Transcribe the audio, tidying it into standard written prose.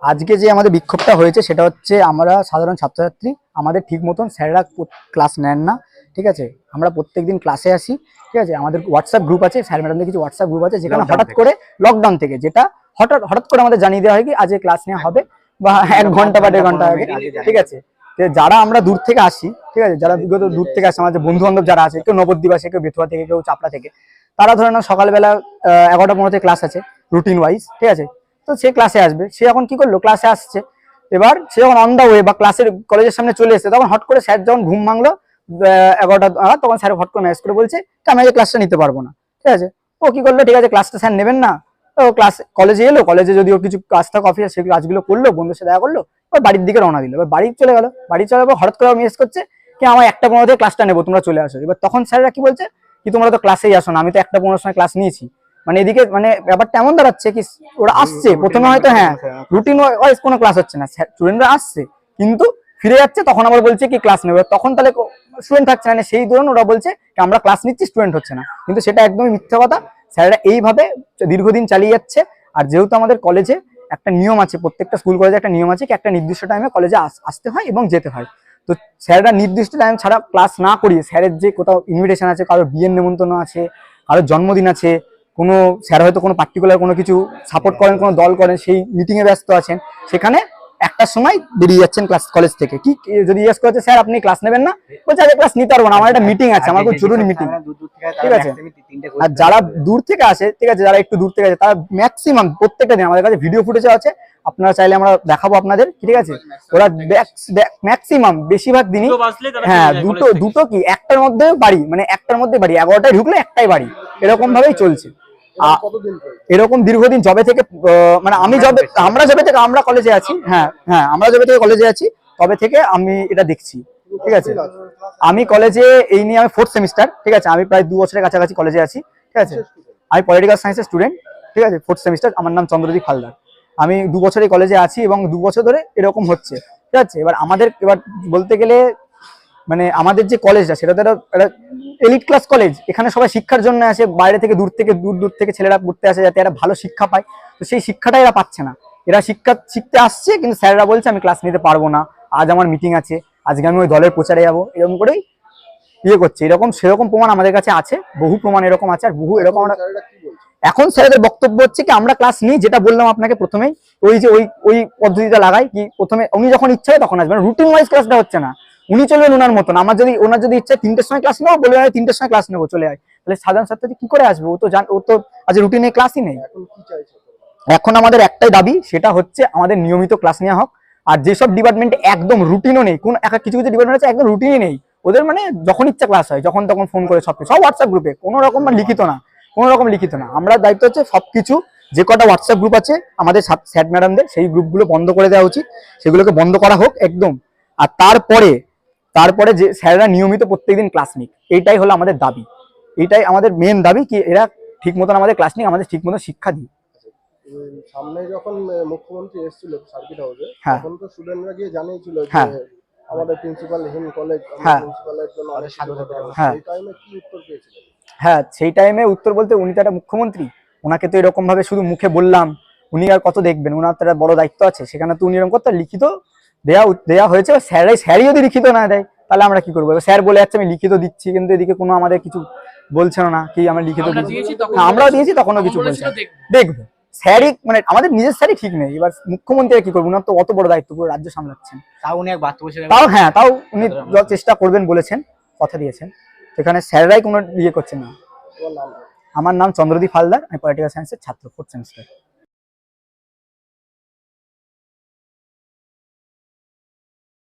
আজকে যে আমাদের বিক্ষোভটা হয়েছে সেটা হচ্ছে আমরা সাধারণ ছাত্রছাত্রী, আমাদের ঠিক মতন স্যাররা ক্লাস নেন না। ঠিক আছে, আমরা প্রত্যেকদিন ক্লাসে আসি। ঠিক আছে, আমাদের হোয়াটসঅ্যাপ গ্রুপ আছে, স্যার ম্যাডামদের কিছু হোয়াটসঅ্যাপ গ্রুপ আছে, যেখানে হঠাৎ করে লকডাউন থেকে যেটা হঠাৎ করে আমাদের জানিয়ে দেওয়া হয় কি আজকে ক্লাস নেওয়া হবে, বা 1 ঘন্টা বা 1.5 ঘন্টা আগে। ঠিক আছে, যারা আমরা দূর থেকে আসি, ঠিক আছে, যারা বিগত দূর থেকে আসে, আমাদের বন্ধু বান্ধব যারা আছে, কেউ নবদ্বীপ আসে, কেউ বেথুয়া থেকে, কেউ চাপড়া থেকে, তারা ধরে না সকালবেলা 11টা 15 ক্লাস আছে রুটিন ওয়াইজ। ঠিক আছে, তো সে ক্লাসে আসবে। সে এখন কি করলো, ক্লাসে আসছে, এবার সে যখন অন দা ওয়ে বা কলেজের সামনে চলে এসেছে, তখন হট করে স্যার যখন ঘুম ভাঙলো 11টা, তখন স্যার হট করে মেসেজ করে বলছে আমি এই ক্লাসটা নিতে পারবো না। ঠিক আছে, ও কি করলো, ঠিক আছে ক্লাসটা স্যার নেবেন না, ও কলেজে এলো, কলেজে যদি ও কিছু কাজ থাকে অফিসে সেই কাজগুলো করলো, বন্ধুর সাথে দেখা করলো, ওর বাড়ির দিকে রওনা দিল। এবার বাড়ি চলে গেল, বাড়ি চলে যাবো, হঠাৎ করে মেসেজ করছে কি আমার 1টা 15 ক্লাসটা নেবো, তোমরা চলে আসো। এবার তখন স্যাররা কি বলছে কি তোমরা তো ক্লাসেই আসো না, আমি তো 1টা 15 সময় ক্লাস নিয়েছি। মানে এদিকে মানে ব্যাপারটা এমন দাঁড়াচ্ছে কি ওরা আসছে প্রথমে হয়তো হ্যাঁ রুটিন ওয়াইজ কোনো ক্লাস হচ্ছে না, স্টুডেন্টরা আসছে কিন্তু ফিরে যাচ্ছে, তখন আবার বলছে কি ক্লাস নেবে, তখন তাহলে স্টুডেন্ট থাকছে না, সেই ধরুন ওরা বলছে আমরা ক্লাস নিচ্ছি, স্টুডেন্ট হচ্ছে না, কিন্তু সেটা একদমই মিথ্যা কথা। স্যাররা এইভাবে দীর্ঘদিন চালিয়ে যাচ্ছে। আর যেহেতু আমাদের কলেজে একটা নিয়ম আছে, প্রত্যেকটা স্কুল কলেজে একটা নিয়ম আছে কি একটা নির্দিষ্ট টাইমে কলেজে আসতে হয় এবং যেতে হয়। তো স্যাররা নির্দিষ্ট টাইম ছাড়া ক্লাস না করিয়ে, স্যারের যে কোথাও ইনভিটেশন আছে, কারোর বিয়ের নেমন্তন্ন আছে, কারোর জন্মদিন আছে, কোনো স্যার হয়তো কোনো পার্টিকুলার কোনো কিছু সাপোর্ট করেন, কোনো দল করেন, সেই মিটিংয়ে ব্যস্ত আছেন, সেখানে 1টার সময় বেরিয়ে যাচ্ছেন কলেজ থেকে। কি যদি জিজ্ঞেস করছে স্যার আপনি ক্লাস নেবেন না, বলছে আজকে ক্লাস নিতে পারবো না, আমার একটা মিটিং আছে, আমার খুব জরুরি মিটিং। ঠিক আছে, আর যারা দূর থেকে আসে, ঠিক আছে, যারা একটু দূর থেকে আসে, তারা ম্যাক্সিমাম প্রত্যেকটা দিন আমাদের কাছে ভিডিও ফুটেজ আছে, আপনারা চাইলে আমরা দেখাবো আপনাদের। ঠিক আছে, ওরা ম্যাক্সিমাম বেশিরভাগ দিনই হ্যাঁ দুটো কি 1টার মধ্যে বাড়ি, মানে 1টার মধ্যে বাড়ি, 11টায় ঢুকলে 1টায় বাড়ি, এরকম ভাবেই চলছে। এরকম দীর্ঘদিন জবে থেকে মানে আমরা কলেজে আছি, আমরা জবে থেকে কলেজে আছি তবে থেকে আমি এটা দেখছি। ঠিক আছে, আমি কলেজে এই নিয়ে আমি 4th সেমিস্টার। ঠিক আছে, আমি প্রায় 2 বছরের কাছাকাছি কলেজে আছি। ঠিক আছে, আমি পলিটিক্যাল সায়েন্সের স্টুডেন্ট। ঠিক আছে, 4th সেমিস্টার, আমার নাম চন্দ্রদীপ হালদার। আমি 2 বছরের কলেজে আছি এবং 2 বছর ধরে এরকম হচ্ছে। ঠিক আছে, এবার বলতে গেলে মানে আমাদের যে কলেজটা সেটা তো একটা এলিট ক্লাস কলেজ, এখানে সবাই শিক্ষার জন্য আসে, বাইরে থেকে দূর থেকে ছেলেরা পড়তে আসে যাতে এরা ভালো শিক্ষা পায়। তো সেই শিক্ষাটা এরা পাচ্ছে না, এরা শিখতে আসছে কিন্তু স্যাররা বলছে আমি ক্লাস নিতে পারবো না, আজ আমার মিটিং আছে, আজকে আমি ওই দলের প্রচারে যাবো, এরকম করেই করছে। সেরকম প্রমাণ আমাদের কাছে আছে, বহু প্রমাণ এরকম আছে, আর বহু এরকম। এখন স্যারদের বক্তব্য হচ্ছে কি আমরা ক্লাস নিই, যেটা বললাম আপনাকে প্রথমেই, ওই পদ্ধতিটা লাগাই কি প্রথমে উনি যখন ইচ্ছা হয় তখন আসবেন, রুটিন ওয়াইজ ক্লাসটা হচ্ছে না, উনি চলবেন ওনার মতন। ওনার যদি ইচ্ছা 3টের সময় ক্লাস নেবো, বলে 3টের সময় ক্লাস নেবো, চলে যায়, তাহলে সাধারণ ছাত্রী কি করে আসবে? ও তো আজ রুটিনে ক্লাসই নেই। এখন আমাদের একটাই দাবি, সেটা হচ্ছে আমাদের নিয়মিত ক্লাস নেওয়া হোক। আর যেসব ডিপার্টমেন্টে একদম রুটিনও নেই, কিছু ডিপার্টমেন্ট আছে একদম রুটিনই নেই, ওদের মানে যখন ইচ্ছা ক্লাস হয়, যখন তখন ফোন করে সব হোয়াটসঅ্যাপ গ্রুপে, কোনো রকম লিখিত না। আমরা দায়িত্ব হচ্ছে সবকিছু যে কটা হোয়াটসঅ্যাপ গ্রুপ আছে আমাদের স্যার ম্যাডামদের, সেই গ্রুপগুলো বন্ধ করে দেওয়া উচিত, সেগুলোকে বন্ধ করা হোক একদম। আর তারপরে যে স্যাররা নিয়মিত প্রত্যেকদিন ক্লাস নিক, এইটাই হলো আমাদের দাবি, এইটাই আমাদের মেন দাবি কি এরা ঠিক মতন আমাদের ক্লাস নিক, আমাদের ঠিক মতন শিক্ষা দিই। সামনে যখন মুখ্যমন্ত্রী এসেছিল সার্কিট হাউসে, তখন তো স্টুডেন্টরা গিয়ে জানিয়েছিল যে আমাদের প্রিন্সিপাল হিন কলেজ, প্রিন্সিপালের জন্য অনেক স্বাগত। সেই টাইমে কি উত্তর পেয়েছিলেন? হ্যাঁ, সেই টাইমে উত্তর বলতে উনি তো একটা মুখ্যমন্ত্রী, ওনাকে তো এরকম ভাবে শুধু মুখে বললাম, উনি আর কত দেখবেন, ওনার তো একটা বড় দায়িত্ব আছে, সেখানে তো উনি এরকম করতে লিখিত দেওয়া হয়েছে। স্যারই যদি লিখিত না দেয় তাহলে আমরা কি করবো? স্যার বলে যাচ্ছে আমি লিখিত দিচ্ছি, কিন্তু এদিকে কোনো আমাদের কিছু বলছে না কি আমরা লিখিত দিচ্ছি। আমরাও দিয়েছি, তখনো কিছু বলছে দেখবো। স্যারই মানে আমাদের নিজের স্যারই ঠিক নেই, এবার মুখ্যমন্ত্রী কি করবো? উনার তো অত বড় দায়িত্ব, পুরো রাজ্য সামলাচ্ছেন। তাও উনি চেষ্টা করবেন বলেছেন, কথা দিয়েছেন, সেখানে স্যাররাই কোনো করছেন না। আমার নাম চন্দ্রদীপ হালদার, আমি পলিটিক্যাল সায়েন্সের ছাত্র, 4th সেমিস্টার।